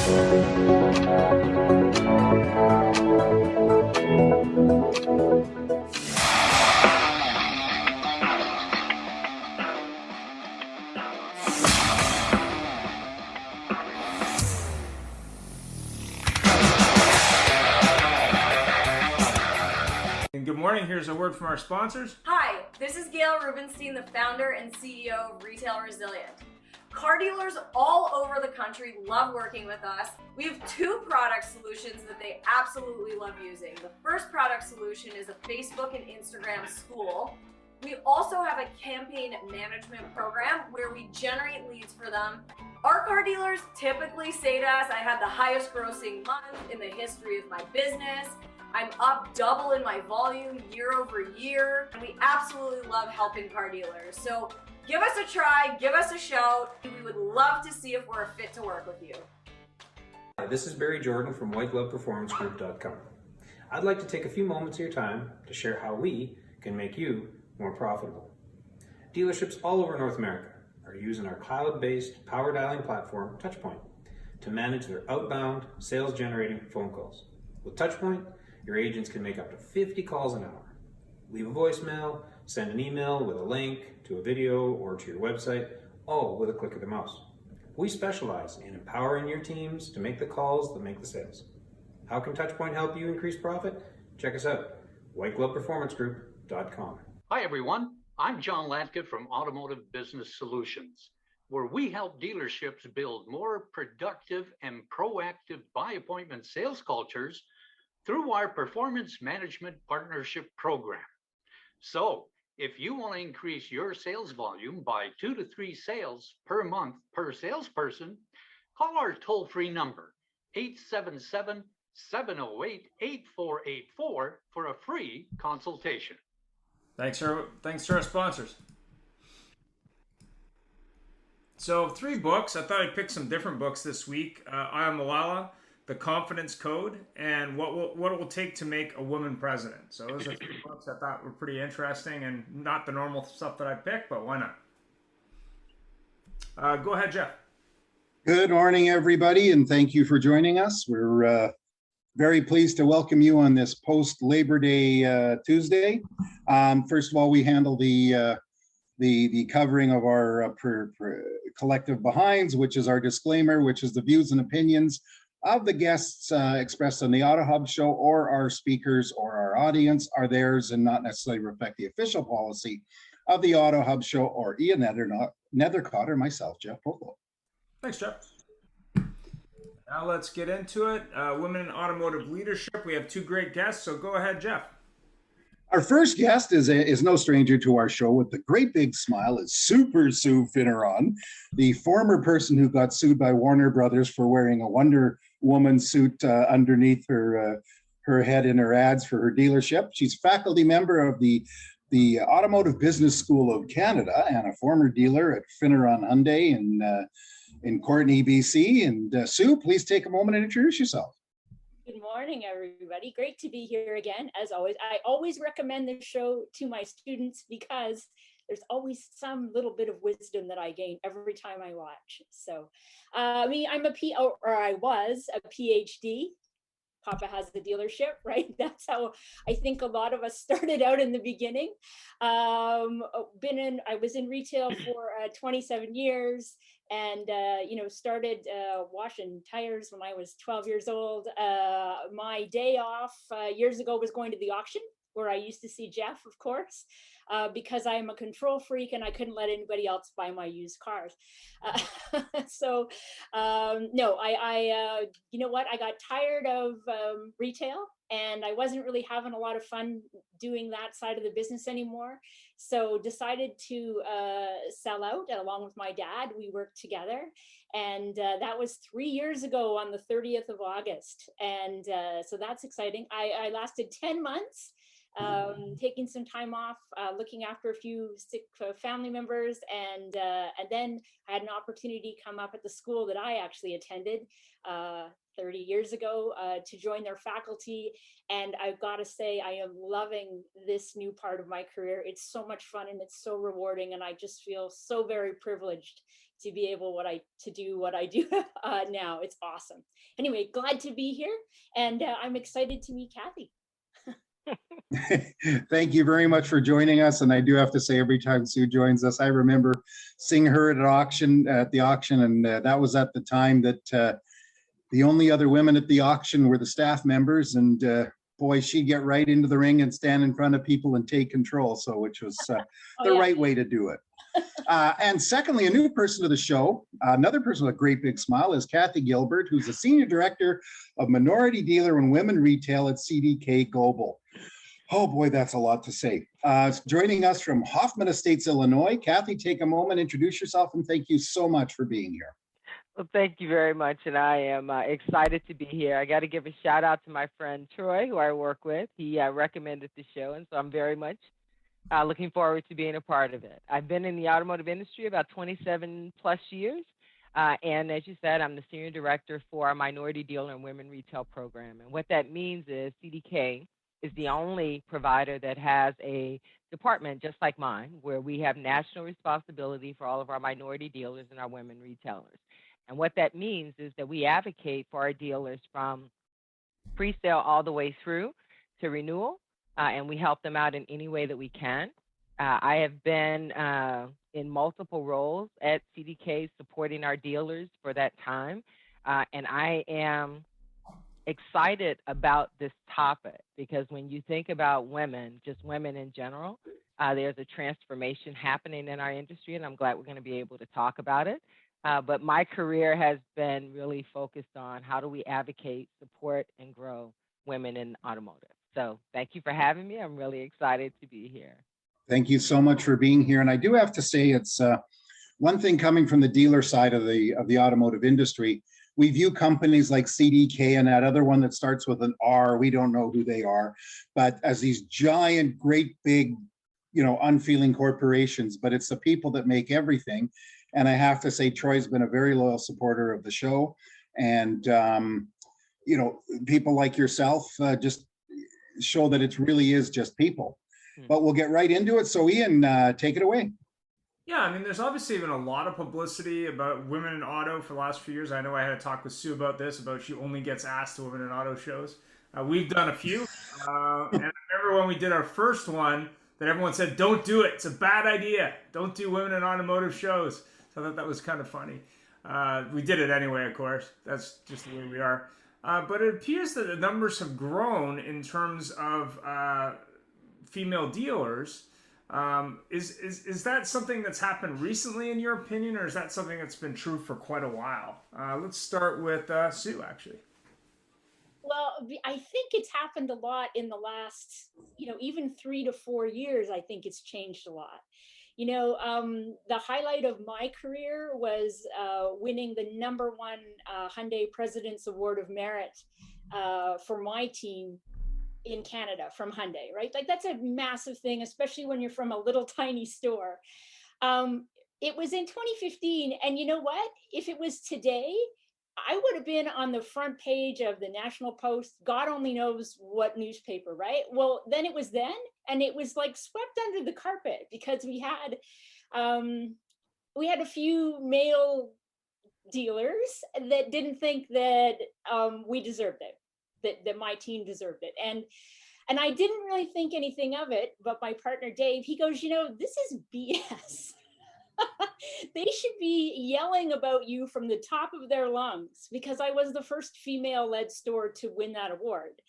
And good morning. Here's a word from our sponsors. Hi, this is Gail Rubenstein, the founder and CEO of Retail Resilient. Car dealers all over the country love working with us. We have two product solutions that they absolutely love using. The first product solution is a Facebook and Instagram school. We also have a campaign management program where we generate leads for them. Our car dealers typically say to us, I had the highest grossing month in the history of my business. I'm up double in my volume year over year. And we absolutely love helping car dealers. So give us a try, give us a shout. We would love to see if we're a fit to work with you. Hi, this is Barry Jordan from whitegloveperformancegroup.com. I'd like to take a few moments of your time to share how we can make you more profitable. Dealerships all over North America are using our cloud-based power dialing platform, Touchpoint, to manage their outbound sales-generating phone calls. With Touchpoint, your agents can make up to 50 calls an hour. Leave a voicemail, send an email with a link to a video or to your website, all with a click of the mouse. We specialize in empowering your teams to make the calls that make the sales. How can Touchpoint help you increase profit? Check us out, whitegloveperformancegroup.com. Hi everyone, I'm John Latka from Automotive Business Solutions, where we help dealerships build more productive and proactive by appointment sales cultures through our Performance Management Partnership Program. So, if you want to increase your sales volume by 2 to 3 sales per month per salesperson, call our toll-free number, 877-708-8484 for a free consultation. Thanks to our sponsors. So 3 books. I thought I'd pick some different books this week. I Am Malala, The Confidence Code, and What It Will Take to Make a Woman President. So those are 3 books I thought were pretty interesting and not the normal stuff that I pick, but why not? Go ahead, Jeff. Good morning, everybody, and thank you for joining us. We're very pleased to welcome you on this post-Labor Day Tuesday. First of all, we handle the covering of our collective behinds, which is our disclaimer, which is the views and opinions of the guests expressed on the AutoHub show or our speakers or our audience are theirs and not necessarily reflect the official policy of the AutoHub show or Ian Nethercott or myself, Jeff Popolo. Thanks, Jeff. Now let's get into it. Women in automotive leadership. We have 2 great guests, so go ahead, Jeff. Our first guest is no stranger to our show with the great big smile. Is Super Sue Finneran, the former person who got sued by Warner Brothers for wearing a Wonder Woman suit underneath her head in her ads for her dealership. She's faculty member of the Automotive Business School of Canada and a former dealer at Finneran Hyundai in Courtenay, BC. And Sue, please take a moment and introduce yourself. Good morning, everybody. Great to be here again, as always. I always recommend this show to my students because there's always some little bit of wisdom that I gain every time I watch. So, I was a PhD. Papa has the dealership, right? That's how I think a lot of us started out in the beginning. I was in retail for 27 years. And, started washing tires when I was 12 years old. My day off years ago was going to the auction where I used to see Jeff, of course, because I am a control freak and I couldn't let anybody else buy my used cars. You know what? I got tired of retail and I wasn't really having a lot of fun doing that side of the business anymore. So decided to sell out along with my dad. We worked together. And that was 3 years ago on the 30th of August. And so that's exciting. I lasted 10 months. Taking some time off, looking after a few sick family members, and then I had an opportunity come up at the school that I actually attended 30 years ago to join their faculty. And I've got to say, I am loving this new part of my career. It's so much fun and it's so rewarding, and I just feel so very privileged to be able to do what I do now. It's awesome. Anyway, glad to be here, and I'm excited to meet Kathy. Thank you very much for joining us. And I do have to say, every time Sue joins us, I remember seeing her at the auction, and that was at the time that the only other women at the auction were the staff members, and boy, she'd get right into the ring and stand in front of people and take control. So, which was the right way to do it. And secondly, a new person to the show, another person with a great big smile, is Kathy Gilbert, who's the Senior Director of Minority Dealer and Women Retail at CDK Global. Oh boy, that's a lot to say. Joining us from Hoffman Estates, Illinois. Kathy, take a moment, introduce yourself, and thank you so much for being here. Well, thank you very much, and I am excited to be here. I got to give a shout out to my friend Troy, who I work with. He recommended the show, and so I'm very much looking forward to being a part of it. I've been in the automotive industry about 27 plus years, and as you said, I'm the Senior Director for our Minority Dealer and Women Retail program. And what that means is CDK is the only provider that has a department just like mine, where we have national responsibility for all of our minority dealers and our women retailers. And what that means is that we advocate for our dealers from pre-sale all the way through to renewal, and we help them out in any way that we can. I have been in multiple roles at CDK supporting our dealers for that time, and I am excited about this topic because when you think about women, just women in general, there's a transformation happening in our industry, and I'm glad we're going to be able to talk about it. But my career has been really focused on how do we advocate, support, and grow women in automotive. So thank you for having me. I'm really excited to be here. Thank you so much for being here. And I do have to say, it's one thing coming from the dealer side of the automotive industry. We view companies like CDK and that other one that starts with an R, we don't know who they are, but as these giant, great, big, unfeeling corporations, but it's the people that make everything. And I have to say, Troy's been a very loyal supporter of the show. And, people like yourself just show that it really is just people. But we'll get right into it. So Ian, take it away. Yeah, I mean, there's obviously been a lot of publicity about women in auto for the last few years. I know I had a talk with Sue about this, about she only gets asked to women in auto shows. We've done a few. And I remember when we did our first one that everyone said, don't do it. It's a bad idea. Don't do women in automotive shows. So I thought that was kind of funny. We did it anyway, of course. That's just the way we are. But it appears that the numbers have grown in terms of female dealers. Is that something that's happened recently in your opinion, or is that something that's been true for quite a while? Let's start with Sue, actually. Well, I think it's happened a lot in the last, even 3 to 4 years. I think it's changed a lot. The highlight of my career was winning the #1 Hyundai President's Award of Merit for my team in Canada from Hyundai, right? Like that's a massive thing, especially when you're from a little tiny store. It was in 2015, and you know what? If it was today, I would have been on the front page of the National Post, God only knows what newspaper, right? Well, then it was then, and it was like swept under the carpet because we had a few male dealers that didn't think that we deserved it, that my team deserved it. And I didn't really think anything of it, but my partner, Dave, he goes, this is BS. They should be yelling about you from the top of their lungs because I was the first female-led store to win that award.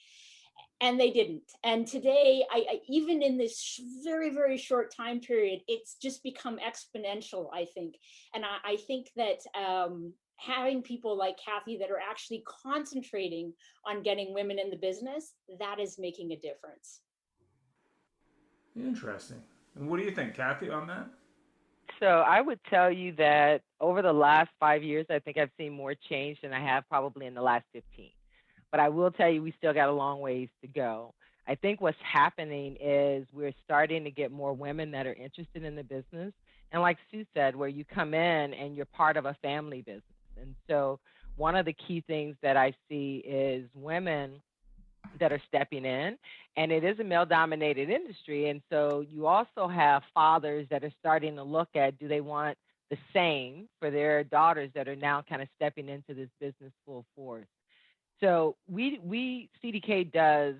And they didn't. And today, I even in this very, very short time period, it's just become exponential, I think. And I think that having people like Kathy that are actually concentrating on getting women in the business, that is making a difference. Interesting. And what do you think, Kathy, on that? So I would tell you that over the last 5 years, I think I've seen more change than I have probably in the last 15. But I will tell you, we still got a long ways to go. I think what's happening is we're starting to get more women that are interested in the business. And like Sue said, where you come in and you're part of a family business. And so one of the key things that I see is women that are stepping in, and it is a male-dominated industry. And so you also have fathers that are starting to look at, do they want the same for their daughters that are now kind of stepping into this business full force. So we CDK does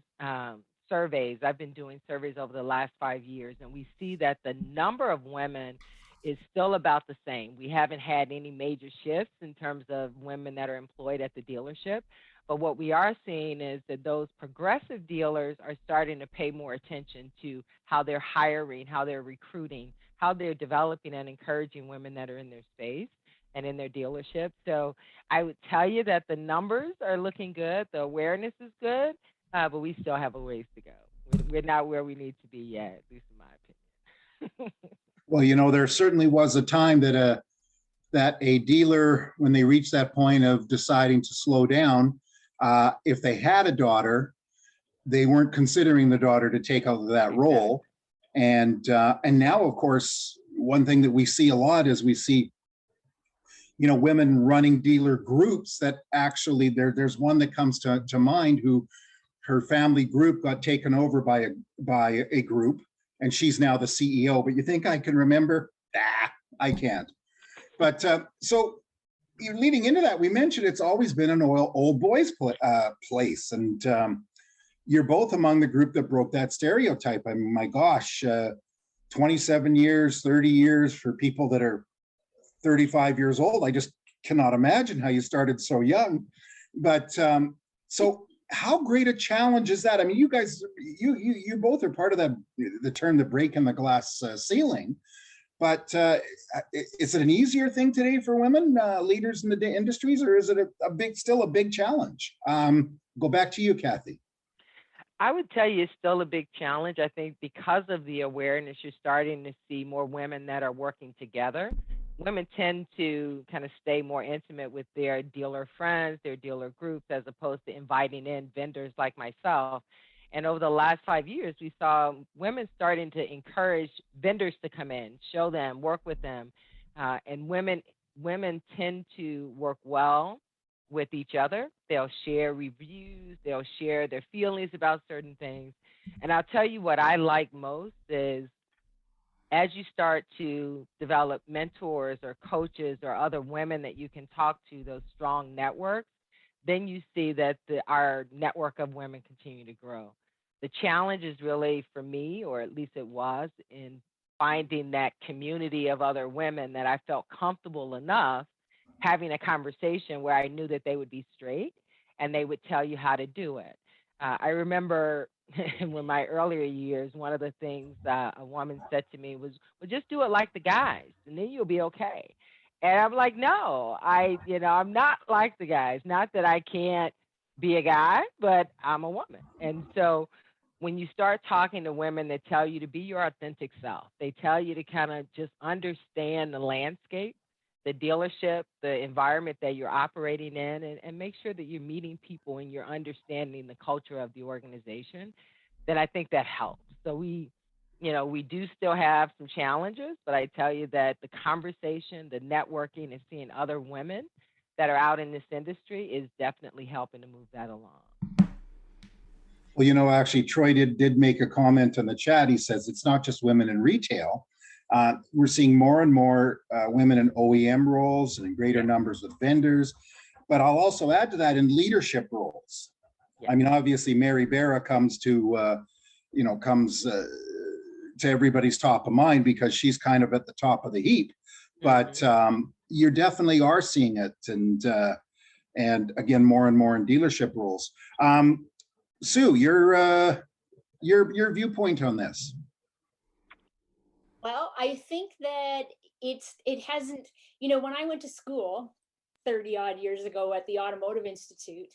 surveys. I've been doing surveys over the last 5 years, and we see that the number of women is still about the same. We haven't had any major shifts in terms of women that are employed at the dealership. But what we are seeing is that those progressive dealers are starting to pay more attention to how they're hiring, how they're recruiting, how they're developing and encouraging women that are in their space and in their dealership. So I would tell you that the numbers are looking good. The awareness is good, but we still have a ways to go. We're not where we need to be yet, at least in my opinion. Well, there certainly was a time that a dealer, when they reached that point of deciding to slow down, if they had a daughter, they weren't considering the daughter to take over that role. And now, of course, one thing that we see a lot is we see, women running dealer groups that actually there's one that comes to mind who her family group got taken over by a group, and she's now the CEO. But you think I can remember? I can't. But so leading into that, we mentioned it's always been an old boys place, and you're both among the group that broke that stereotype. I mean, my gosh, 27 years, 30 years for people that are 35 years old. I just cannot imagine how you started so young. But so how great a challenge is that? I mean, you guys, you both are part of the term, the break in the glass ceiling. But is it an easier thing today for women leaders in the industries, or is it still a big challenge? Go back to you, Kathy. I would tell you it's still a big challenge. I think because of the awareness, you're starting to see more women that are working together. Women tend to kind of stay more intimate with their dealer friends, their dealer groups, as opposed to inviting in vendors like myself. And over the last 5 years, we saw women starting to encourage vendors to come in, show them, work with them. And women tend to work well with each other. They'll share reviews. They'll share their feelings about certain things. And I'll tell you what I like most is as you start to develop mentors or coaches or other women that you can talk to, those strong networks, then you see that our network of women continue to grow. The challenge is really for me, or at least it was, in finding that community of other women that I felt comfortable enough having a conversation where I knew that they would be straight and they would tell you how to do it. I remember in my earlier years, one of the things a woman said to me was, well, just do it like the guys and then you'll be okay. And I'm like, no, I'm not like the guys. Not that I can't be a guy, but I'm a woman. And so when you start talking to women that tell you to be your authentic self, they tell you to kind of just understand the landscape, the dealership, the environment that you're operating in, and make sure that you're meeting people and you're understanding the culture of the organization, then I think that helps. So we do still have some challenges, but I tell you that the conversation, the networking, and seeing other women that are out in this industry is definitely helping to move that along. Well, actually, Troy did make a comment in the chat. He says it's not just women in retail. We're seeing more and more women in OEM roles and in greater numbers of vendors. But I'll also add to that in leadership roles. Yeah. I mean, obviously, Mary Barra comes to everybody's top of mind because she's kind of at the top of the heap. But you definitely are seeing it, and again, more and more in dealership roles. Sue, your viewpoint on this? Well, I think that it hasn't, when I went to school 30 odd years ago at the Automotive Institute,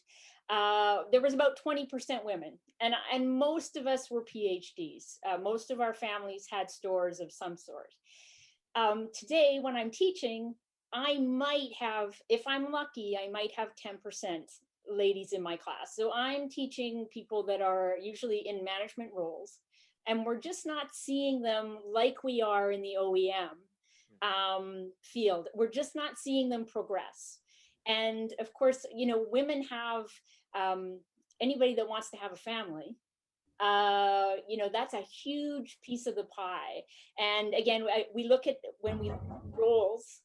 there was about 20% women, and most of us were PhDs. Most of our families had stores of some sort. Today, when I'm teaching, I might have, if I'm lucky, I might have 10% ladies in my class. So I'm teaching people that are usually in management roles, and we're just not seeing them like we are in the OEM field. We're just not seeing them progress. And of course, women have, anybody that wants to have a family that's a huge piece of the pie. And again, we look at when we roles,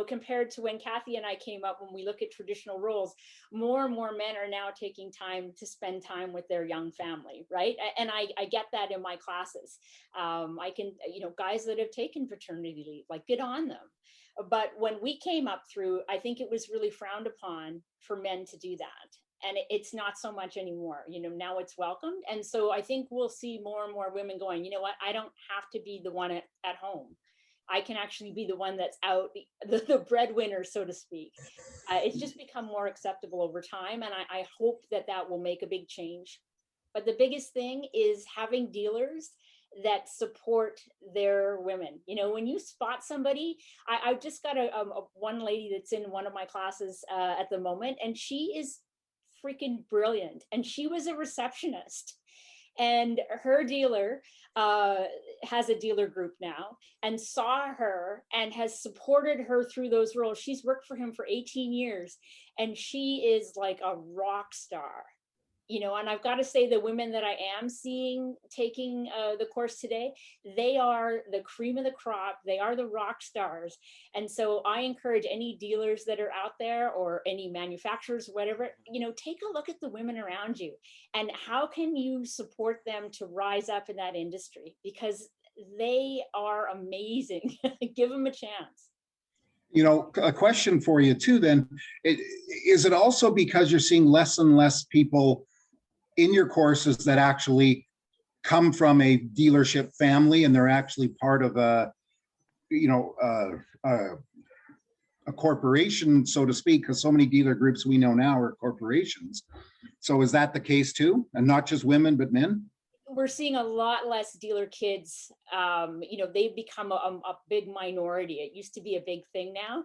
compared to when Kathy and I came up, when we look at traditional roles, more and more men are now taking time to spend time with their young family, right? And I get that in my classes. I can, guys that have taken paternity leave, like, good on them. But when we came up through, I think it was really frowned upon for men to do that. And it's not so much anymore. Now it's welcomed. And so I think we'll see more and more women going, you know what, I don't have to be the one at home. I can actually be the one that's out, the breadwinner, so to speak. It's just become more acceptable over time. And I hope that will make a big change. But the biggest thing is having dealers that support their women. When you spot somebody, I just got a one lady that's in one of my classes at the moment, and she is freaking brilliant. And she was a receptionist. And her dealer has a dealer group now, and saw her and has supported her through those roles. She's worked for him for 18 years, and she is like a rock star. And I've got to say, the women that I am seeing taking the course today, they are the cream of the crop. They are the rock stars. And so I encourage any dealers that are out there, or any manufacturers, whatever, take a look at the women around you and how can you support them to rise up in that industry, because they are amazing. Give them a chance. A question for you too, then, is it also because you're seeing less and less people in your courses that actually come from a dealership family, and they're actually part of a corporation, so to speak, because so many dealer groups we know now are corporations? So is that the case too? And not just women, but men? We're seeing a lot less dealer kids. They've become a big minority. It used to be a big thing now.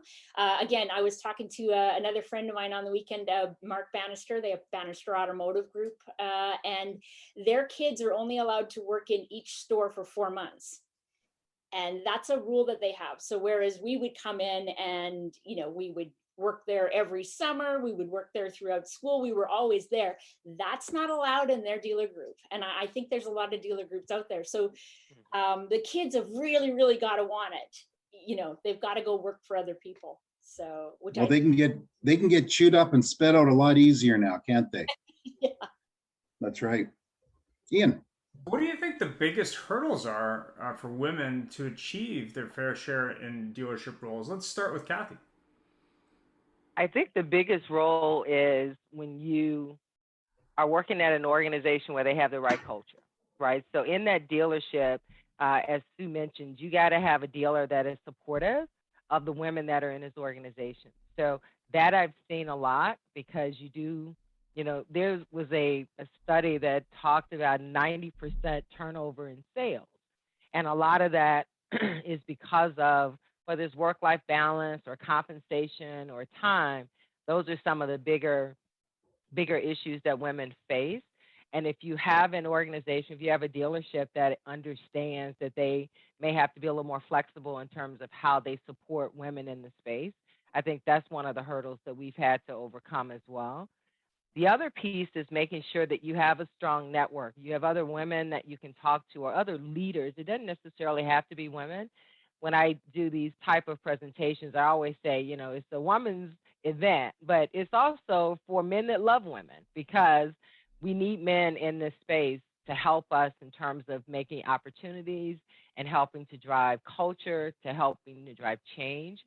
Again, I was talking to another friend of mine on the weekend, Mark Bannister. They have Bannister Automotive Group, and their kids are only allowed to work in each store for 4 months. And that's a rule that they have. So whereas we would come in and, we would work there every summer, we would work there throughout school, we were always there. That's not allowed in their dealer group. And I think there's a lot of dealer groups out there. So the kids have really, really got to want it. They've got to go work for other people. So, they can get chewed up and spit out a lot easier now, can't they? Yeah. That's right. Ian. What do you think the biggest hurdles are for women to achieve their fair share in dealership roles? Let's start with Kathy. I think the biggest role is when you are working at an organization where they have the right culture, right? So in that dealership, as Sue mentioned, you got to have a dealer that is supportive of the women that are in his organization. So that I've seen a lot, because there was a study that talked about 90% turnover in sales. And a lot of that is because of whether it's work-life balance or compensation or time. Those are some of the bigger issues that women face. And if you have an organization, if you have a dealership that understands that they may have to be a little more flexible in terms of how they support women in the space, I think that's one of the hurdles that we've had to overcome as well. The other piece is making sure that you have a strong network. You have other women that you can talk to, or other leaders. It doesn't necessarily have to be women. When I do these type of presentations, I always say, it's a woman's event, but it's also for men that love women, because we need men in this space to help us in terms of making opportunities and helping to drive culture, to helping to drive change.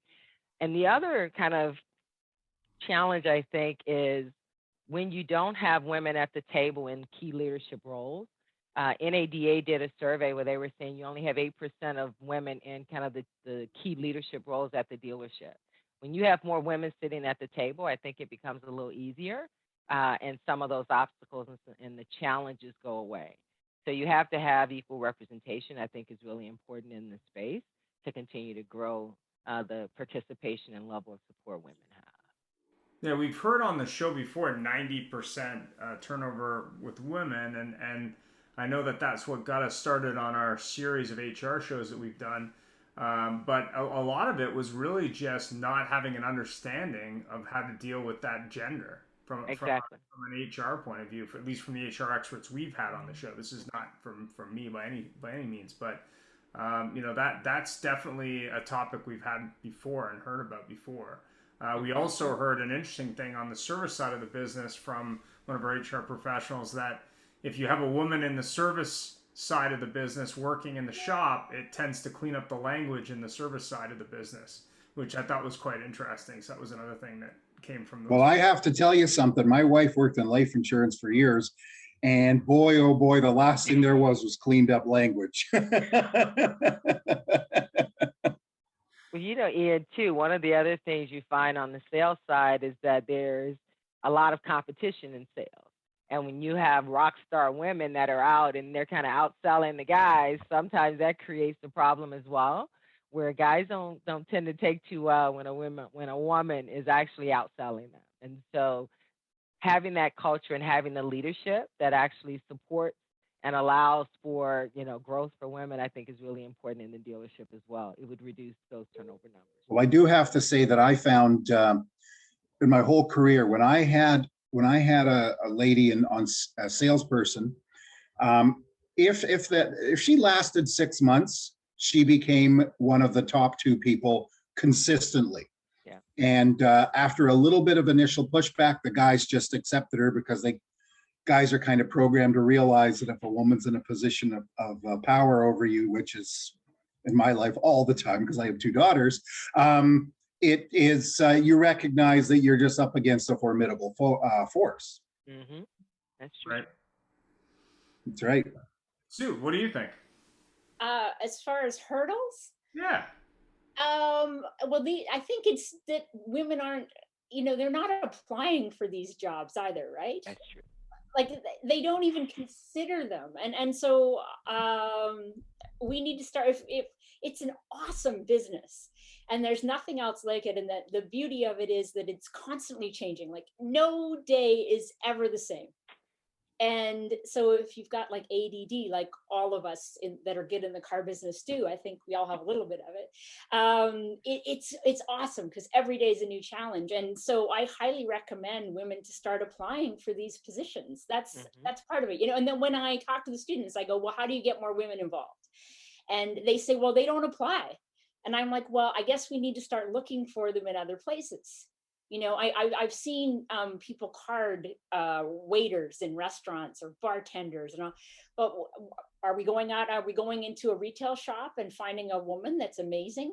And the other kind of challenge, I think, is when you don't have women at the table in key leadership roles. NADA did a survey where they were saying you only have 8% of women in kind of the key leadership roles at the dealership. When you have more women sitting at the table, I think it becomes a little easier, and some of those obstacles and the challenges go away. So you have to have equal representation, I think, is really important in this space to continue to grow the participation and level of support women have. Yeah, we've heard on the show before 90% turnover with women, and I know that's what got us started on our series of HR shows that we've done. But a lot of it was really just not having an understanding of how to deal with that gender Exactly. from an HR point of view, at least from the HR experts we've had on the show. This is not from me by any means, but that's definitely a topic we've had before and heard about before. We also heard an interesting thing on the service side of the business from one of our HR professionals, that if you have a woman in the service side of the business working in the shop, it tends to clean up the language in the service side of the business, which I thought was quite interesting. So that was another thing that came from those. Well, I have to tell you something. My wife worked in life insurance for years, and boy, oh boy, the last thing there was cleaned up language. Well, Ian, too, one of the other things you find on the sales side is that there's a lot of competition in sales. And when you have rock star women that are out and they're kind of outselling the guys, sometimes that creates a problem as well, where guys don't tend to take too well when a woman is actually outselling them. And so having that culture and having the leadership that actually supports and allows for growth for women, I think is really important in the dealership as well. It would reduce those turnover numbers. Well, I do have to say that I found in my whole career, when I had a lady on a salesperson, if she lasted 6 months, she became one of the top 2 people consistently. Yeah. And after a little bit of initial pushback, the guys just accepted her, because guys are kind of programmed to realize that if a woman's in a position of power over you, which is in my life all the time because I have 2 daughters, it is you recognize that you're just up against a formidable force. Mm-hmm. That's true. Right. That's right. Sue, what do you think? As far as hurdles, Yeah. well, I think it's that women aren't, they're not applying for these jobs either, right? That's true. Like they don't even consider them, and so we need to start. If it's an awesome business, and there's nothing else like it, and that the beauty of it is that it's constantly changing. Like no day is ever the same. And so if you've got like ADD, like all of us that are good in the car business do, I think we all have a little bit of it. It's awesome because every day is a new challenge. And so I highly recommend women to start applying for these positions. That's part of it, and then when I talk to the students, I go, well, how do you get more women involved? And they say, well, they don't apply. And I'm like, well, I guess we need to start looking for them in other places. I've seen people card waiters in restaurants or bartenders and all, but are we going out? Are we going into a retail shop and finding a woman that's amazing?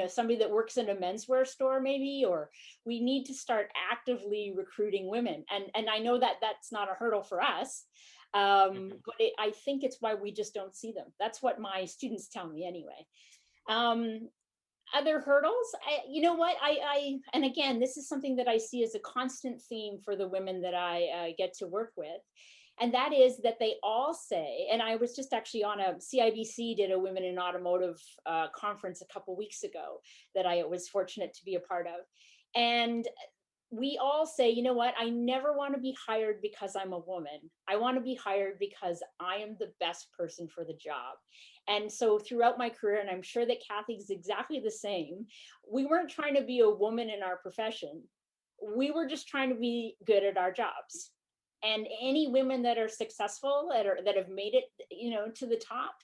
Somebody that works in a menswear store maybe, or we need to start actively recruiting women. And I know that that's not a hurdle for us, but I think it's why we just don't see them. That's what my students tell me anyway. Other hurdles, and again, this is something that I see as a constant theme for the women that I get to work with. And that is that they all say, and I was just actually on a CIBC did a Women in Automotive conference a couple weeks ago that I was fortunate to be a part of. And we all say, I never want to be hired because I'm a woman. I want to be hired because I am the best person for the job. And so throughout my career, and I'm sure that Kathy's exactly the same, we weren't trying to be a woman in our profession. We were just trying to be good at our jobs. And any women that are successful, that have made it, to the top,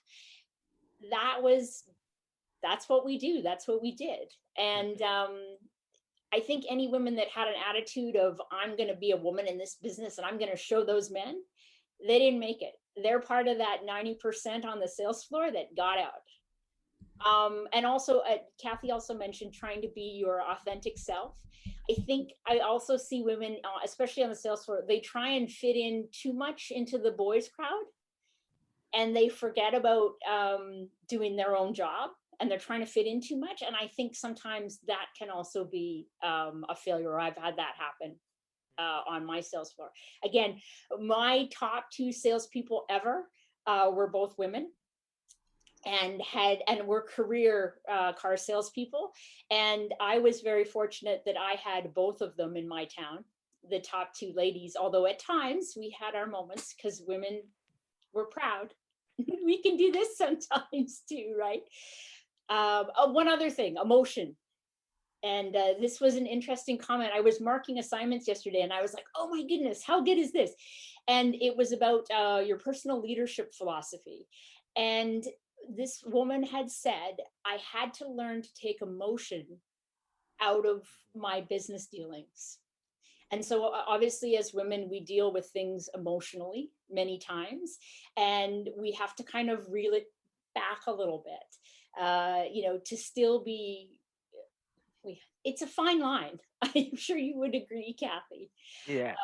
that's what we do. That's what we did. And I think any women that had an attitude of, I'm going to be a woman in this business and I'm going to show those men, they didn't make it. They're part of that 90% on the sales floor that got out. And also, Kathy also mentioned trying to be your authentic self. I think I also see women, especially on the sales floor, they try and fit in too much into the boys' crowd, and they forget about doing their own job, and they're trying to fit in too much. And I think sometimes that can also be a failure. I've had that happen on my sales floor. Again, my top 2 salespeople ever were both women, and were career car salespeople. And I was very fortunate that I had both of them in my town, the top 2 ladies, although at times we had our moments because women were proud. We can do this sometimes too, right? One other thing, emotion. And this was an interesting comment. I was marking assignments yesterday and I was like, oh my goodness, how good is this? And it was about your personal leadership philosophy. And this woman had said, I had to learn to take emotion out of my business dealings. And so obviously as women, we deal with things emotionally many times, and we have to kind of reel it back a little bit, to still be, it's a fine line. I'm sure you would agree, Kathy. Yeah.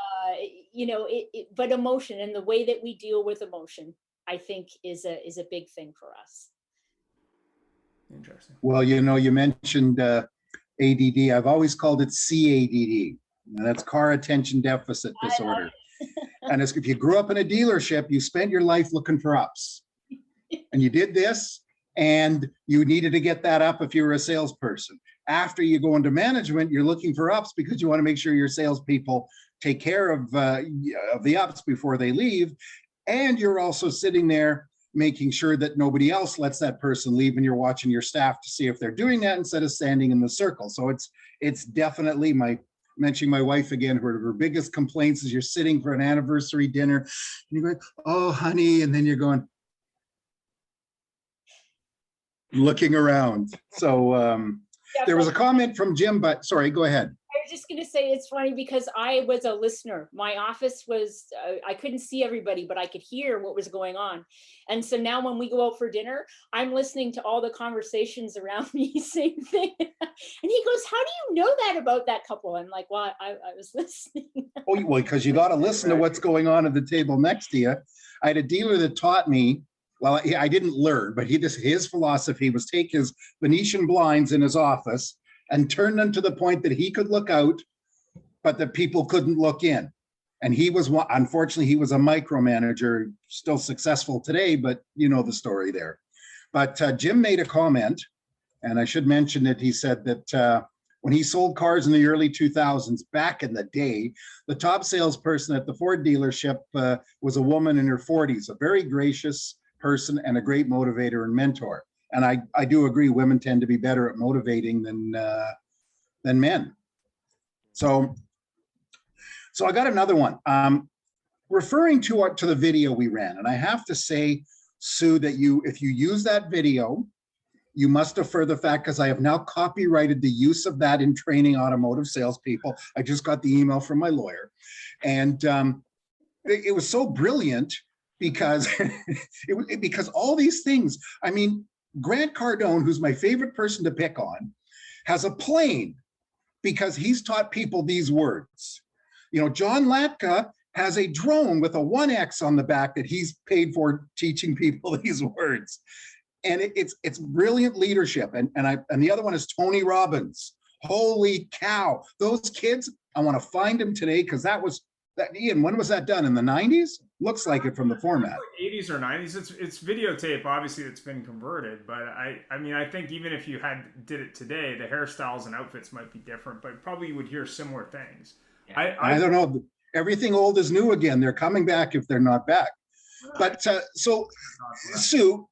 But emotion and the way that we deal with emotion, I think is a big thing for us. Interesting. Well, you mentioned ADD. I've always called it CADD. That's car attention deficit disorder. And if you grew up in a dealership, you spent your life looking for ups. And you did this, and you needed to get that up if you were a salesperson. After you go into management, you're looking for ups because you want to make sure your salespeople take care of the ups before they leave. And you're also sitting there making sure that nobody else lets that person leave, and you're watching your staff to see if they're doing that instead of standing in the circle. So it's definitely mentioning my wife again, her biggest complaints is you're sitting for an anniversary dinner and you're going, oh, honey, and then you're going, looking around. So there was a comment from Jim, but sorry, go ahead. I was just going to say it's funny because I was a listener. My office was, I couldn't see everybody, but I could hear what was going on. And so now when we go out for dinner, I'm listening to all the conversations around me, same thing. And he goes, how do you know that about that couple? I'm like, well, I was listening. Oh, well, because you got to listen to what's going on at the table next to you. I had a dealer that taught me, well, I didn't learn, but his philosophy was take his Venetian blinds in his office and turn them to the point that he could look out, but that people couldn't look in. And unfortunately, he was a micromanager, still successful today, but you know the story there. But Jim made a comment, and I should mention that he said that when he sold cars in the early 2000s, back in the day, the top salesperson at the Ford dealership was a woman in her 40s, a very gracious person and a great motivator and mentor. And I do agree, women tend to be better at motivating than men. So I got another one. Referring to the video we ran, and I have to say, Sue, that if you use that video, you must defer the fact, because I have now copyrighted the use of that in training automotive salespeople. I just got the email from my lawyer, and it was so brilliant because because all these things. I mean, Grant Cardone, who's my favorite person to pick on, has a plane because he's taught people these words. John Latka has a drone with a 1X on the back that he's paid for teaching people these words. And it's brilliant leadership. And the other one is Tony Robbins. Holy cow. Those kids, I want to find them today, because Ian, when was that done? In the 90s? Looks like it from the format. 80s or 90s. It's videotape, obviously, that's been converted. But I think even if you did it today, the hairstyles and outfits might be different, but probably you would hear similar things. Yeah. I don't know. Everything old is new again. They're coming back if they're not back. But so, Sue,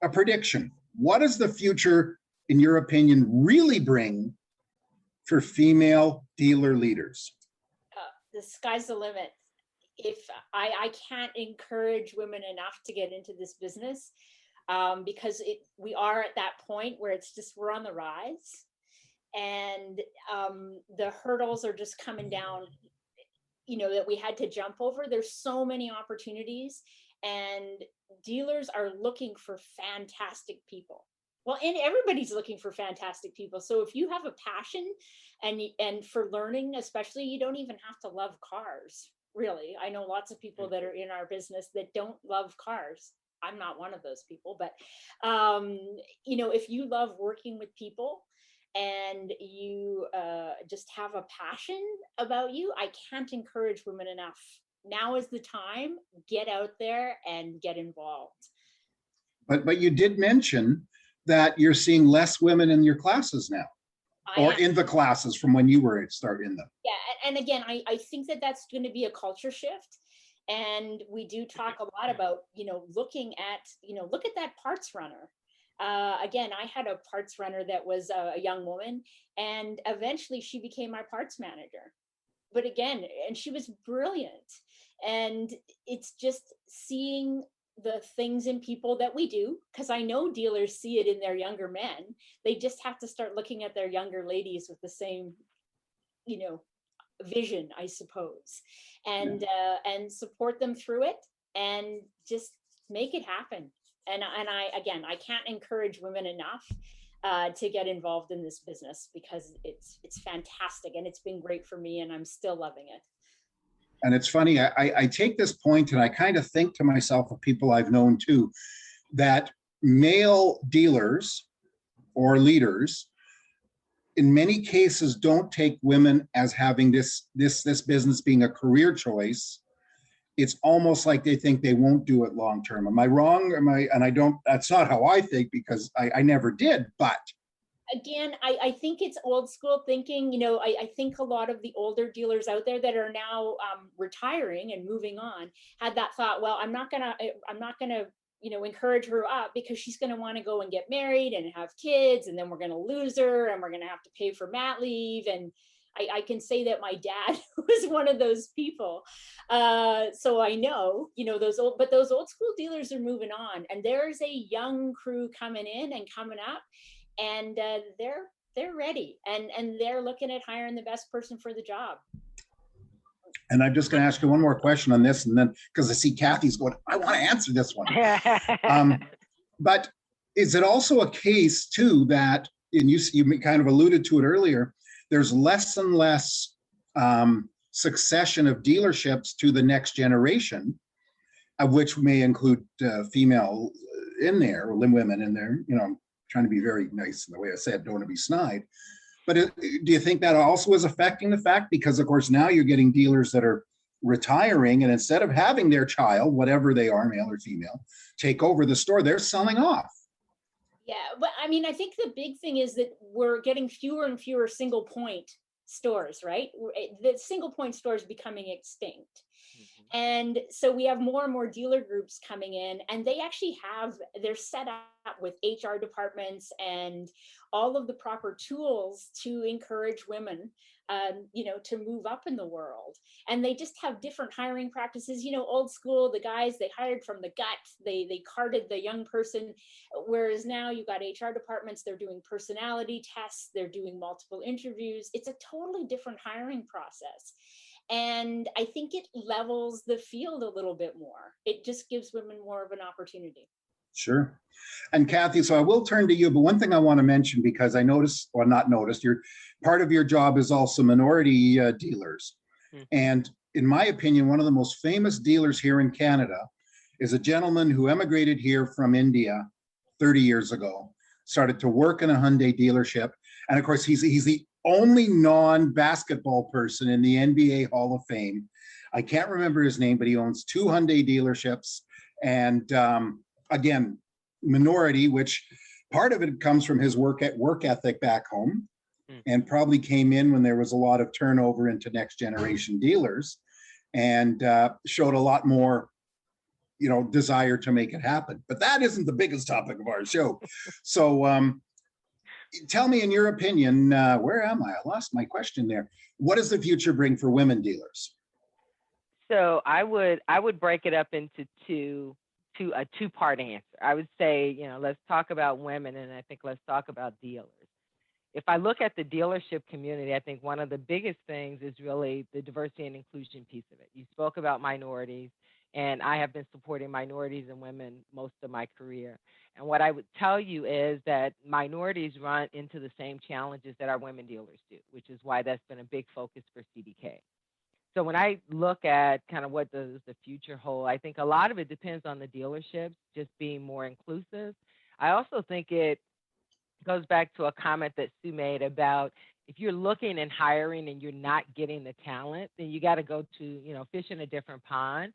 a prediction. What does the future, in your opinion, really bring for female dealer leaders? The sky's the limit. If I can't encourage women enough to get into this business, because we are at that point where we're on the rise, and the hurdles are just coming down, that we had to jump over. There's so many opportunities, and dealers are looking for fantastic people. Well, and everybody's looking for fantastic people. So if you have a passion and for learning, especially, you don't even have to love cars, really. I know lots of people that are in our business that don't love cars. I'm not one of those people, but if you love working with people and you just have a passion about you, I can't encourage women enough. Now is the time. Get out there and get involved. But you did mention that you're seeing less women in your classes now, or in the classes from when you were starting them. Yeah, and again, I think that's going to be a culture shift. And we do talk a lot about, looking at, look at that parts runner. Again, I had a parts runner that was a young woman, and eventually she became my parts manager. But again, and she was brilliant. And it's just seeing the things in people that we do, because I know dealers see it in their younger men. They just have to start looking at their younger ladies with the same, vision, I suppose, and support them through it, and just make it happen. And I can't encourage women enough to get involved in this business, because it's fantastic, and it's been great for me, and I'm still loving it. And it's funny, I take this point and I kind of think to myself of people I've known too, that male dealers or leaders in many cases don't take women as having this business being a career choice. It's almost like they think they won't do it long term. Am I wrong? And I don't, that's not how I think, because I never did, but. Again, I think it's old school thinking. I think a lot of the older dealers out there that are now retiring and moving on had that thought, well, I'm not gonna encourage her up, because she's gonna want to go and get married and have kids, and then we're gonna lose her, and we're gonna have to pay for mat leave. And I can say that my dad was one of those people. So I know, those old school dealers are moving on, and there's a young crew coming in and coming up, and they're ready, and they're looking at hiring the best person for the job. And I'm just going to ask you one more question on this, and then, because I see Kathy's going, I want to answer this one. But is it also a case too that, and you kind of alluded to it earlier, there's less and less succession of dealerships to the next generation, of which may include female in there, or women in there, trying to be very nice in the way I said, don't want to be snide. But do you think that also is affecting the fact, because of course now you're getting dealers that are retiring, and instead of having their child, whatever they are, male or female, take over the store, they're selling off? Yeah, but I mean, I think the big thing is that we're getting fewer and fewer single point stores, right? The single point stores becoming extinct. And so we have more and more dealer groups coming in, and they actually they're set up with HR departments and all of the proper tools to encourage women, to move up in the world. And they just have different hiring practices. Old school, the guys, they hired from the gut, they carded the young person. Whereas now you've got HR departments, they're doing personality tests, they're doing multiple interviews. It's a totally different hiring process. And I think it levels the field a little bit more. It just gives women more of an opportunity. Sure. And Kathy, so I will turn to you, but one thing I want to mention, because I noticed, or not noticed, part of your job is also minority dealers. And in my opinion, one of the most famous dealers here in Canada is a gentleman who emigrated here from India 30 years ago, started to work in a Hyundai dealership. And of course, he's the only non-basketball person in the NBA Hall of Fame. I can't remember his name, but he owns 2 Hyundai dealerships. And again, minority, which part of it comes from his work ethic back home, and probably came in when there was a lot of turnover into next generation dealers, and showed a lot more, desire to make it happen. But that isn't the biggest topic of our show. So tell me, in your opinion, where am I? I lost my question there. What does the future bring for women dealers? So I would break it up into a two-part answer. I would say, let's talk about women, and I think let's talk about dealers. If I look at the dealership community, I think one of the biggest things is really the diversity and inclusion piece of it. You spoke about minorities, and I have been supporting minorities and women most of my career. And what I would tell you is that minorities run into the same challenges that our women dealers do, which is why that's been a big focus for CDK. So when I look at kind of what does the future hold, I think a lot of it depends on the dealerships just being more inclusive. I also think it goes back to a comment that Sue made about if you're looking and hiring and you're not getting the talent, then you got to go to, fish in a different pond.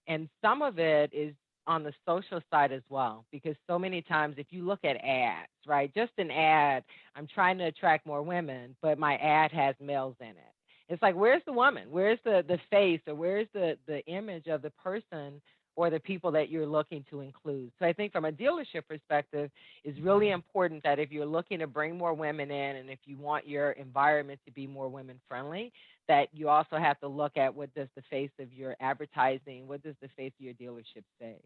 And some of it is on the social side as well, because so many times if you look at ads, right, just an ad, I'm trying to attract more women, but my ad has males in it. It's like, where's the woman? Where's the face, or where's the image of the person or the people that you're looking to include. So I think from a dealership perspective, it's really important that if you're looking to bring more women in and if you want your environment to be more women friendly, that you also have to look at what does the face of your advertising, what does the face of your dealership say.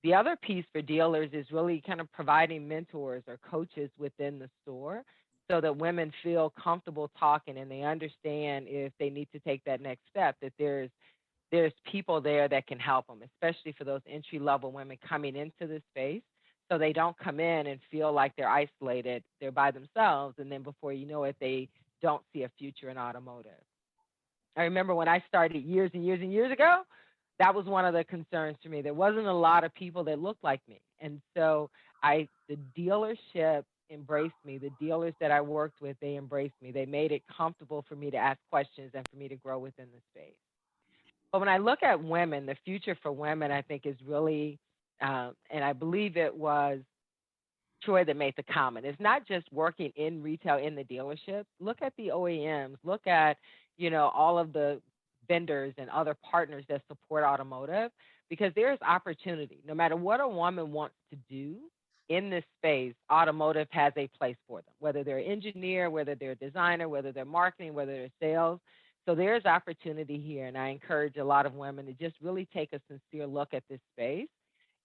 The other piece for dealers is really kind of providing mentors or coaches within the store so that women feel comfortable talking and they understand if they need to take that next step, that there's people there that can help them, especially for those entry level women coming into this space. So they don't come in and feel like they're isolated, they're by themselves. And then before you know it, they don't see a future in automotive. I remember when I started years and years and years ago, that was one of the concerns for me. There wasn't a lot of people that looked like me. And so the dealership embraced me. The dealers that I worked with, they embraced me. They made it comfortable for me to ask questions and for me to grow within the space. But when I look at women, the future for women, I think is really, and I believe it was Troy that made the comment. It's not just working in retail in the dealership. Look at the OEMs. Look at, all of the vendors and other partners that support automotive, because there's opportunity. No matter what a woman wants to do in this space, automotive has a place for them, whether they're an engineer, whether they're a designer, whether they're marketing, whether they're sales. So there's opportunity here. And I encourage a lot of women to just really take a sincere look at this space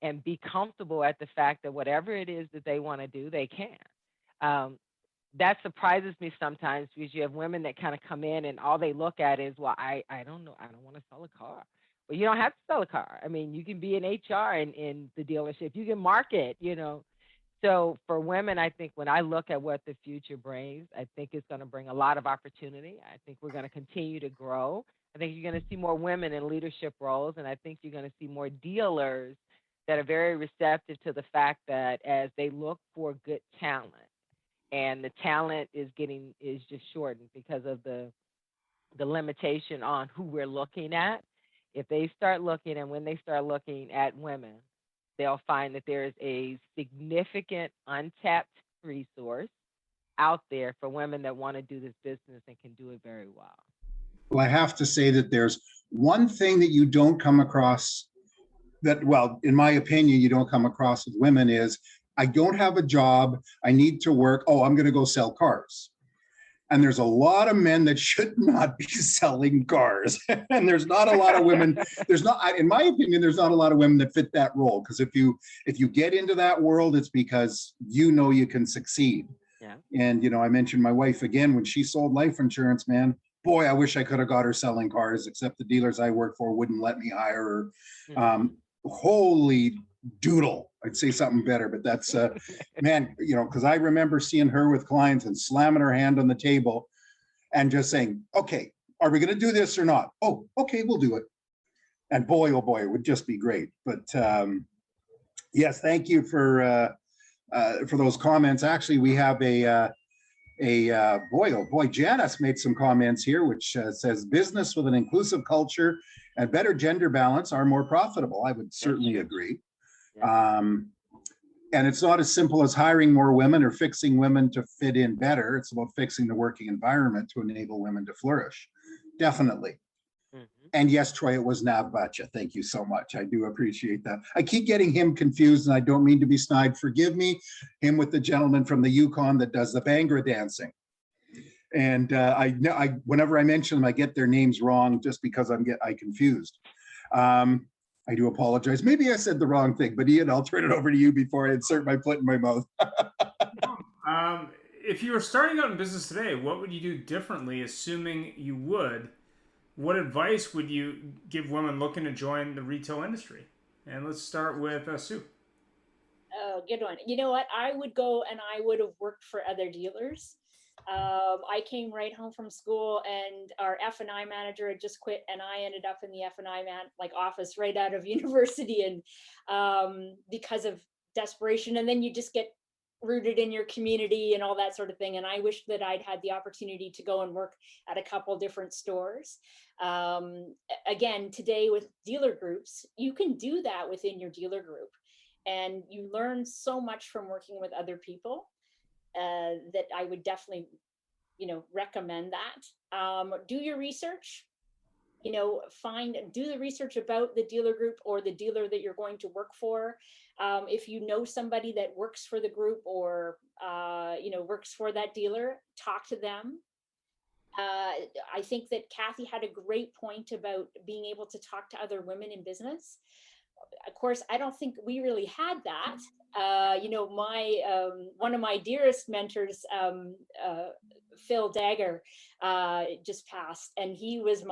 and be comfortable at the fact that whatever it is that they want to do, they can. That surprises me sometimes because you have women that kind of come in and all they look at is, well, I don't know, I don't want to sell a car. Well, you don't have to sell a car. I mean, you can be in HR in the dealership. You can market, So for women, I think when I look at what the future brings, I think it's going to bring a lot of opportunity. I think we're going to continue to grow. I think you're going to see more women in leadership roles, and I think you're going to see more dealers that are very receptive to the fact that as they look for good talent, and the talent is just shortened because of the limitation on who we're looking at. If they start looking, and when they start looking at women, they'll find that there is a significant untapped resource out there for women that want to do this business and can do it very well. Well, I have to say that there's one thing that you don't come across that, well, in my opinion, you don't come across with women is, I don't have a job, I need to work, oh, I'm going to go sell cars. And there's a lot of men that should not be selling cars. And there's not a lot of women, in my opinion, there's not a lot of women that fit that role. Because if you get into that world, it's because you can succeed. Yeah. And, I mentioned my wife again, when she sold life insurance, man, boy, I wish I could have got her selling cars, except the dealers I work for wouldn't let me hire her. Mm-hmm. Holy doodle. I'd say something better, but that's, man, because I remember seeing her with clients and slamming her hand on the table and just saying, okay, are we going to do this or not? Oh, okay, we'll do it. And boy, oh boy, it would just be great. But yes, thank you for those comments. Actually, we have boy, oh boy, Janice made some comments here, which says business with an inclusive culture and better gender balance are more profitable. I would certainly agree. Yeah. And it's not as simple as hiring more women or fixing women to fit in better. It's about fixing the working environment to enable women to flourish. Definitely. Mm-hmm. And yes, Troy, it was Navbacha. Thank you so much. I do appreciate that. I keep getting him confused, and I don't mean to be snide. Forgive me. Him with the gentleman from the Yukon that does the Bhangra dancing. And I whenever I mention them, I get their names wrong just because I confused. I do apologize. Maybe I said the wrong thing, but Ian, I'll turn it over to you before I insert my foot in my mouth. If you were starting out in business today, what would you do differently, assuming you would? What advice would you give women looking to join the retail industry? And let's start with Sue. Oh, good one. You know what? I would go and I would have worked for other dealers. I came right home from school and our F&I manager had just quit and I ended up in the F&I office right out of university and because of desperation. And then you just get rooted in your community and all that sort of thing. And I wish that I'd had the opportunity to go and work at a couple different stores. Again, today with dealer groups, you can do that within your dealer group. And you learn so much from working with other people that I would definitely, recommend that. Do your research. do the research about the dealer group or the dealer that you're going to work for. If you know somebody that works for the group or, works for that dealer, talk to them. I think that Kathy had a great point about being able to talk to other women in business. Of course, I don't think we really had that. One of my dearest mentors, Phil Dagger, just passed, and he was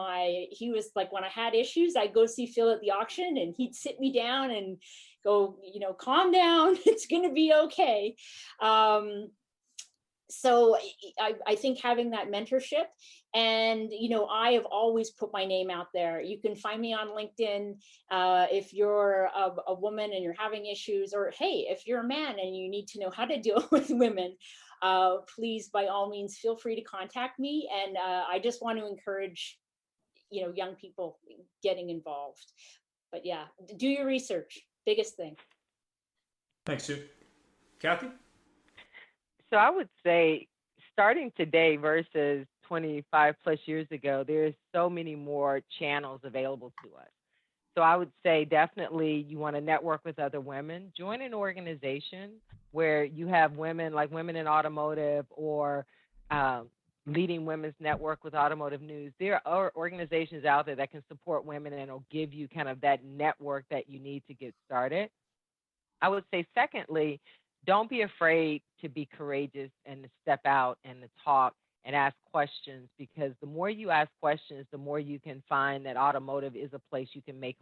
like, when I had issues, I'd go see Phil at the auction, and he'd sit me down and go, calm down, it's going to be okay. So I think having that mentorship, and I have always put my name out there. You can find me on LinkedIn if you're a woman and you're having issues, or hey, if you're a man and you need to know how to deal with women, please, by all means, feel free to contact me. And I just want to encourage young people getting involved. But yeah, do your research. Biggest thing. Thanks, Sue. Kathy? So I would say starting today versus 25 plus years ago, there's so many more channels available to us. So I would say definitely you want to network with other women, join an organization where you have women like Women in Automotive or Leading Women's Network with Automotive News. There are organizations out there that can support women and will give you kind of that network that you need to get started. I would say secondly, don't be afraid to be courageous and to step out and to talk and ask questions, because the more you ask questions, the more you can find that automotive is a place you can make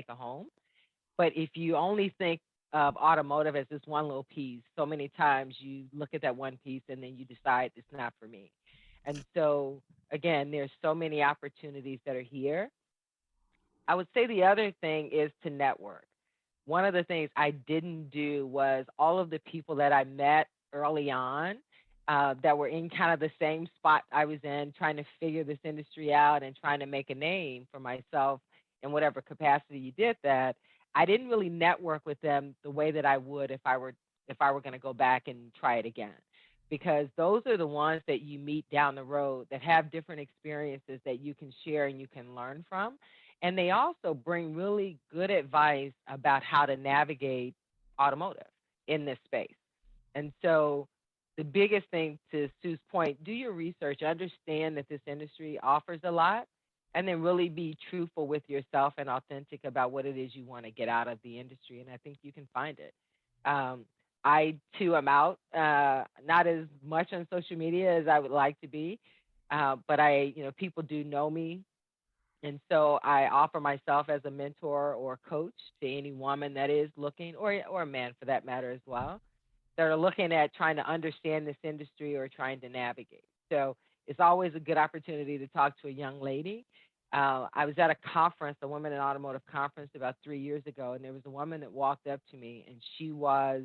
a home. But if you only think of automotive as this one little piece, so many times you look at that one piece and then you decide it's not for me. And so again, there's so many opportunities that are here. I would say the other thing is to network. One of the things I didn't do was all of the people that I met early on that were in kind of the same spot I was in, trying to figure this industry out and trying to make a name for myself in whatever capacity you did that. I didn't really network with them the way that I would if I were going to go back and try it again, because those are the ones that you meet down the road that have different experiences that you can share and you can learn from. And they also bring really good advice about how to navigate automotive in this space. And so the biggest thing, to Sue's point, do your research, understand that this industry offers a lot, and then really be truthful with yourself and authentic about what it is you want to get out of the industry. And I think you can find it. I, too, am out, not as much on social media as I would like to be, but people do know me. And so I offer myself as a mentor or coach to any woman that is looking, or a man for that matter as well, that are looking at trying to understand this industry or trying to navigate. So it's always a good opportunity to talk to a young lady. I was at a conference, a Women in Automotive conference about 3 years ago, and there was a woman that walked up to me, and she was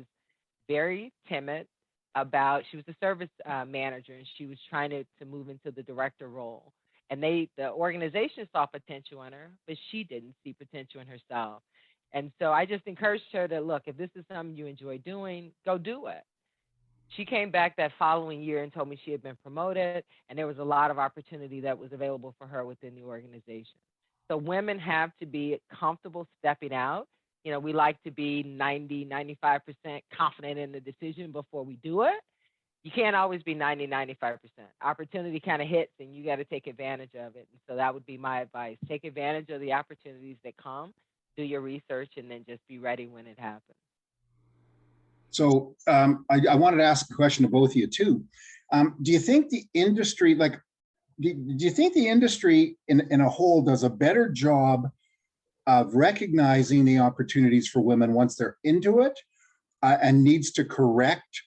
very timid she was a service manager, and she was trying to move into the director role. And the organization saw potential in her, but she didn't see potential in herself. And so I just encouraged her to, look, if this is something you enjoy doing, go do it. She came back that following year and told me she had been promoted, and there was a lot of opportunity that was available for her within the organization. So women have to be comfortable stepping out. We like to be 90, 95% confident in the decision before we do it. You can't always be 90, 95%. Opportunity kind of hits and you got to take advantage of it. And so that would be my advice. Take advantage of the opportunities that come, do your research, and then just be ready when it happens. So I wanted to ask a question to both of you too. Do you think the industry, do you think the industry in a whole does a better job of recognizing the opportunities for women once they're into it and needs to correct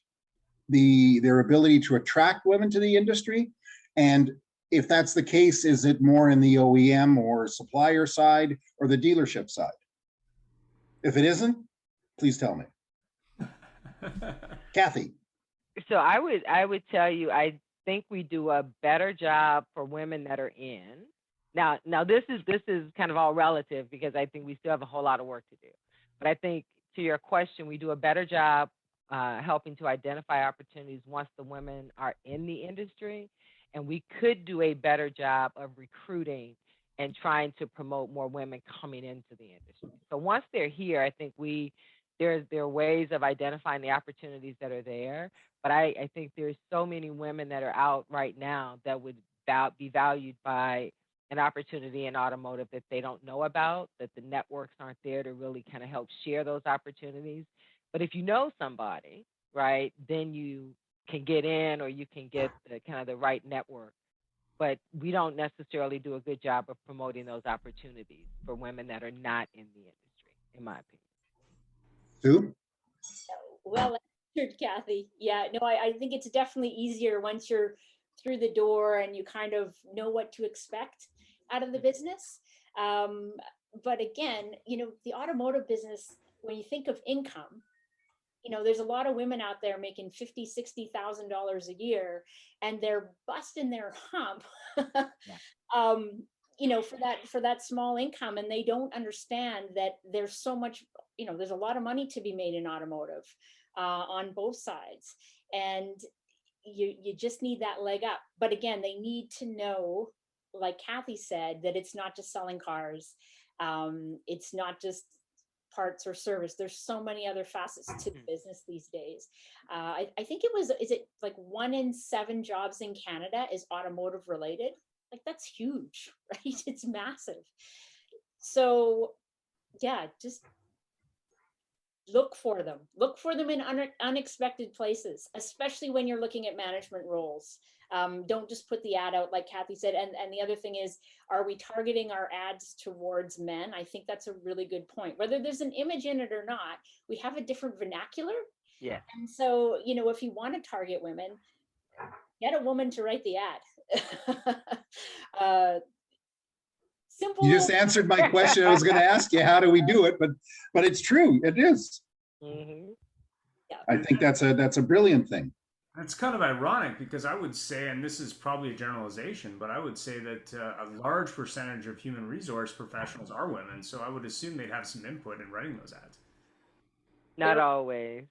their ability to attract women to the industry? And if that's the case, is it more in the OEM or supplier side or the dealership side? If it isn't, please tell me. Kathy. So I would tell you, I think we do a better job for women that are in. Now this is kind of all relative, because I think we still have a whole lot of work to do. But I think, to your question, we do a better job helping to identify opportunities once the women are in the industry, and we could do a better job of recruiting and trying to promote more women coming into the industry. So once they're here, I think there are ways of identifying the opportunities that are there. But I think there's so many women that are out right now that would be valued by an opportunity in automotive that they don't know about, that the networks aren't there to really kind of help share those opportunities. But if you know somebody, right, then you can get in, or you can get the kind of the right network. But we don't necessarily do a good job of promoting those opportunities for women that are not in the industry, in my opinion. Sue? Well answered, Kathy. Yeah, no, I think it's definitely easier once you're through the door and you kind of know what to expect out of the business. But again, the automotive business, when you think of income, there's a lot of women out there making $50,000, $60,000 a year, and they're busting their hump, for that small income, and they don't understand that there's so much, there's a lot of money to be made in automotive on both sides, and you just need that leg up. But again, they need to know, like Kathy said, that it's not just selling cars, it's not just parts or service. There's so many other facets to the business these days. I think is it like 1 in 7 jobs in Canada is automotive related? Like, that's huge, right? It's massive. So yeah, just look for them in unexpected places, especially when you're looking at management roles. Don't just put the ad out, like Kathy said. And the other thing is, are we targeting our ads towards men? I think that's a really good point. Whether there's an image in it or not, we have a different vernacular. Yeah. And so, if you want to target women, get a woman to write the ad. Simple. You just answered my question. I was going to ask you, how do we do it? But it's true. It is. Mm-hmm. Yeah. I think that's a brilliant thing. It's kind of ironic, because I would say, and this is probably a generalization, but I would say that a large percentage of human resource professionals are women. So I would assume they'd have some input in writing those ads. Not always.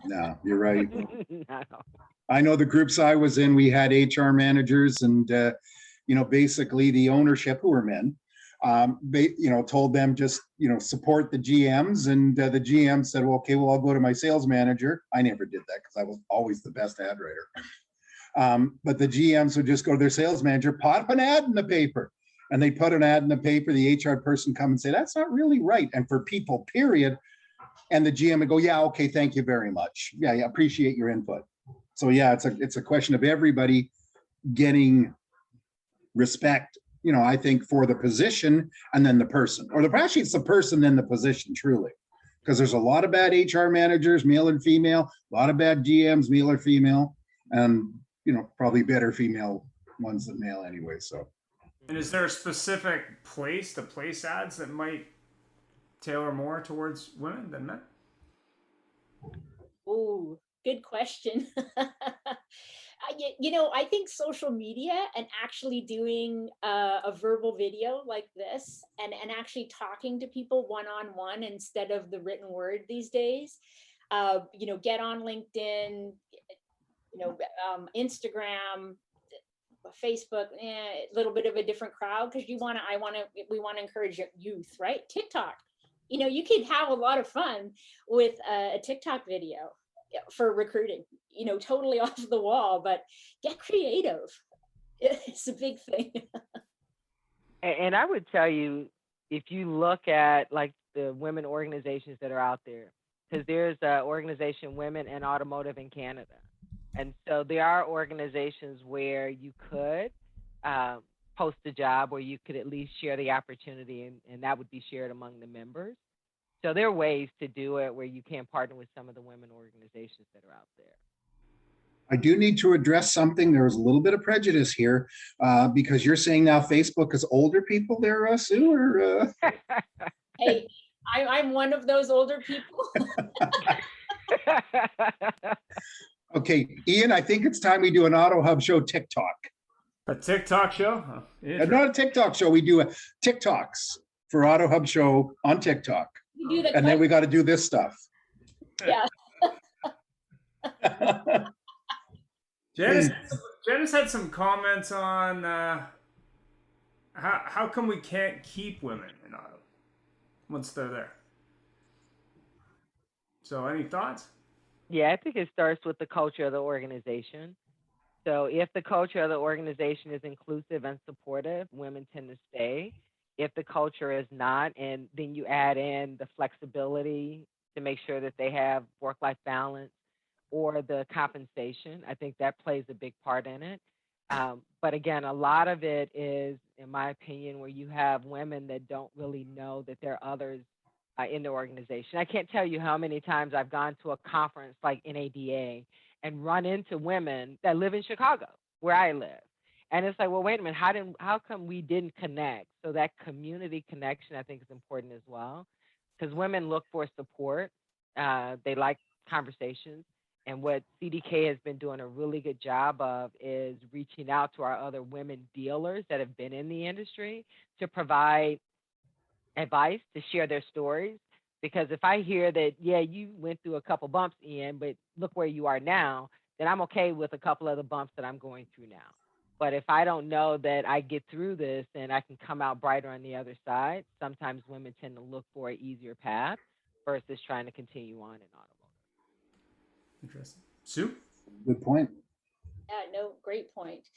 No, you're right. Not always. I know the groups I was in, we had HR managers and, basically the ownership, who were men, told them just, support the GMs. And the GM said, well, okay, well, I'll go to my sales manager. I never did that because I was always the best ad writer. But the GMs would just go to their sales manager, put up an ad in the paper. And they put an ad in the paper, the HR person come and say, that's not really right. And for people, period. And the GM would go, yeah, okay, thank you very much. Yeah, I appreciate your input. So yeah, it's a question of everybody getting respect, I think, for the position and then the person, or actually it's the person, then the position, truly. Because there's a lot of bad HR managers, male and female, a lot of bad GMs, male or female, and, probably better female ones than male anyway, so. And is there a specific place to place ads that might tailor more towards women than men? Oh, good question. I think social media and actually doing a verbal video like this and actually talking to people one-on-one instead of the written word these days, get on LinkedIn, Instagram, Facebook, a little bit of a different crowd, because we want to encourage youth, right? TikTok, you could have a lot of fun with a TikTok video for recruiting, totally off the wall, but get creative. It's a big thing. And I would tell you, if you look at like the women organizations that are out there, because there's an organization, Women in Automotive in Canada. And so there are organizations where you could post a job, or you could at least share the opportunity, and that would be shared among the members. So there are ways to do it where you can partner with some of the women organizations that are out there. I do need to address something. There was a little bit of prejudice here because you're saying now Facebook is older people there, Sue, or? Hey, I'm one of those older people. Okay, Ian, I think it's time we do an AutoHub show TikTok. A TikTok show? Oh, not a TikTok show. We do a TikToks for AutoHub show on TikTok. And then we got to do this stuff. Yeah. Janice had some comments on how come we can't keep women in auto once they're there? So any thoughts? Yeah, I think it starts with the culture of the organization. So if the culture of the organization is inclusive and supportive, women tend to stay. If the culture is not, and then you add in the flexibility to make sure that they have work-life balance or the compensation, I think that plays a big part in it. But again, a lot of it is, in my opinion, where you have women that don't really know that there are others in the organization. I can't tell you how many times I've gone to a conference like NADA and run into women that live in Chicago, where I live. And it's like, well, wait a minute, how come we didn't connect? So that community connection, I think, is important as well, because women look for support. They like conversations. And what CDK has been doing a really good job of is reaching out to our other women dealers that have been in the industry to provide advice, to share their stories. Because if I hear that, yeah, you went through a couple bumps, Ian, but look where you are now, then I'm okay with a couple of the bumps that I'm going through now. But if I don't know that I get through this and I can come out brighter on the other side, sometimes women tend to look for an easier path versus trying to continue on in automotive. Interesting. Sue? Good point. Yeah, no, great point.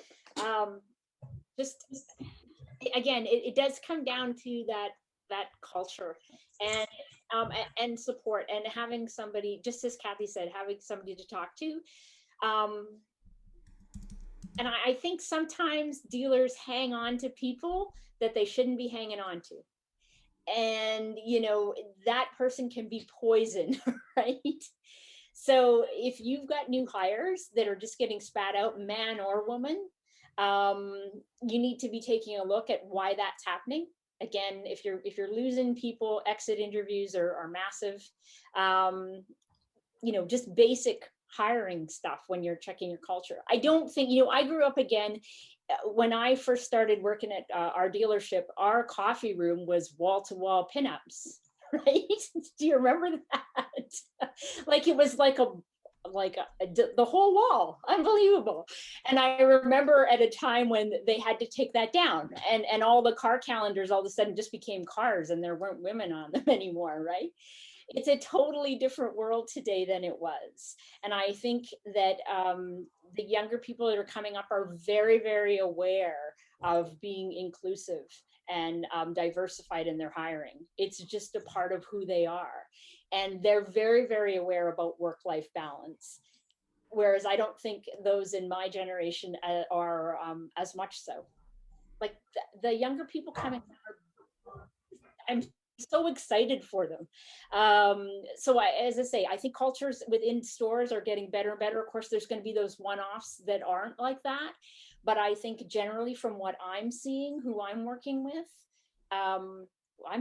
Just again, it does come down to that culture and support, and having somebody, just as Kathy said, having somebody to talk to. And I think sometimes dealers hang on to people that they shouldn't be hanging on to. And, that person can be poison, right? So if you've got new hires that are just getting spat out, man or woman, you need to be taking a look at why that's happening. Again, if you're losing people, exit interviews are massive. Just basic hiring stuff when you're checking your culture. I don't think, I grew up, again, when I first started working at our dealership, our coffee room was wall-to-wall pinups, right? Do you remember that? Like it was like the whole wall, unbelievable. And I remember at a time when they had to take that down, and all the car calendars all of a sudden just became cars, and there weren't women on them anymore, right? It's a totally different world today than it was. And I think that the younger people that are coming up are very, very aware of being inclusive and diversified in their hiring. It's just a part of who they are. And they're very, very aware about work-life balance. Whereas I don't think those in my generation are as much so. Like the younger people coming up, I'm so excited for them. As I say, I think cultures within stores are getting better and better. Of course, there's going to be those one-offs that aren't like that. But I think generally from what I'm seeing, who I'm working with, I'm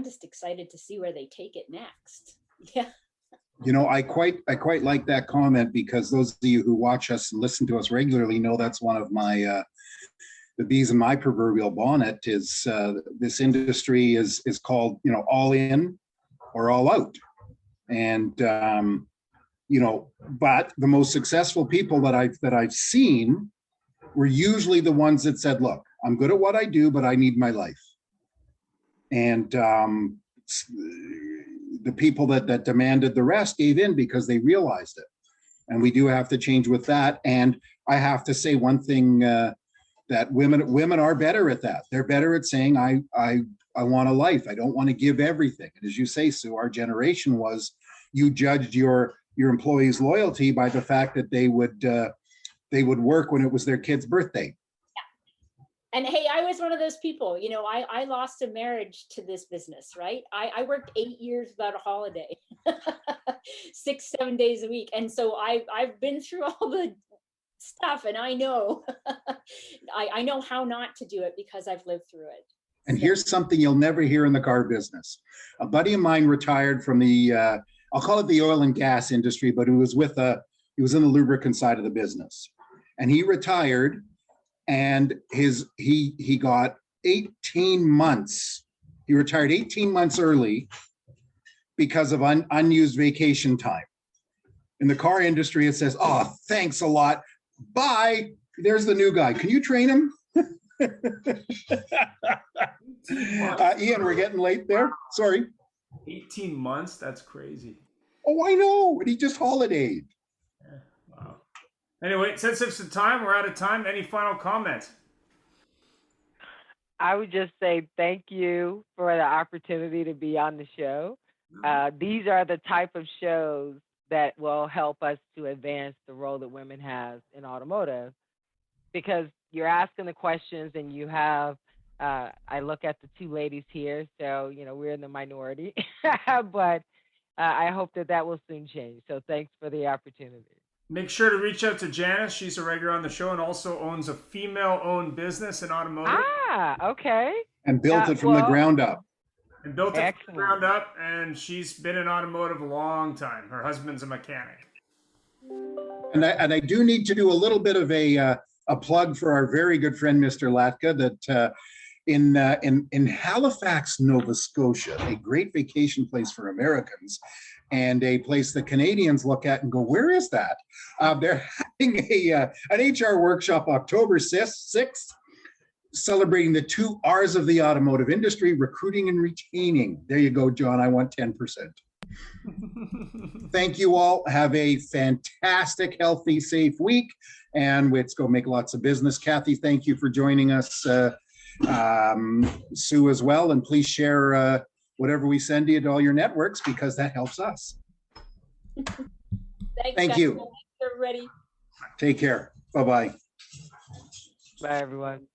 just excited to see where they take it next. Yeah. I quite like that comment, because those of you who watch us and listen to us regularly know that's one of my the bees in my proverbial bonnet is this industry is called, all in or all out. And, but the most successful people that I've seen were usually the ones that said, look, I'm good at what I do, but I need my life. And the people that demanded the rest gave in because they realized it. And we do have to change with that. And I have to say one thing, that women are better at that. They're better at saying, I want a life. I don't want to give everything. And as you say, Sue, our generation was, you judged your employees' loyalty by the fact that they would work when it was their kid's birthday. And hey, I was one of those people, I lost a marriage to this business, right? I worked 8 years without a holiday, 6-7 days a week. And so I've been through all the stuff, and I know, I know how not to do it because I've lived through it. And here's something you'll never hear in the car business. A buddy of mine retired from the, I'll call it the oil and gas industry, but he was in the lubricant side of the business. And he retired, and he got 18 months. He retired 18 months early because of unused vacation time. In the car industry, it says, oh, thanks a lot. Bye. There's the new guy. Can you train him? Ian, we're getting late there. Sorry. 18 months? That's crazy. Oh, I know. And he just holidayed. Yeah, wow. Anyway, since it's the time, we're out of time. Any final comments? I would just say thank you for the opportunity to be on the show. These are the type of shows that will help us to advance the role that women have in automotive, because you're asking the questions and you have, I look at the two ladies here, so, we're in the minority, but I hope that will soon change. So thanks for the opportunity. Make sure to reach out to Janice. She's a regular on the show and also owns a female-owned business in automotive. Okay. And built it from the ground up. And built it from the ground up, and she's been in automotive a long time. Her husband's a mechanic. And I do need to do a little bit of a plug for our very good friend, Mr. Latka, that in Halifax, Nova Scotia, a great vacation place for Americans, and a place that Canadians look at and go, where is that? They're having an HR workshop October 6th, celebrating the 2 R's of the automotive industry, recruiting and retaining. There you go, John. I want 10%. Thank you all. Have a fantastic, healthy, safe week. And let's go make lots of business. Kathy, thank you for joining us. Sue as well. And please share whatever we send you to all your networks, because that helps us. Thank you. Thanks, everybody. Take care. Bye-bye. Bye, everyone.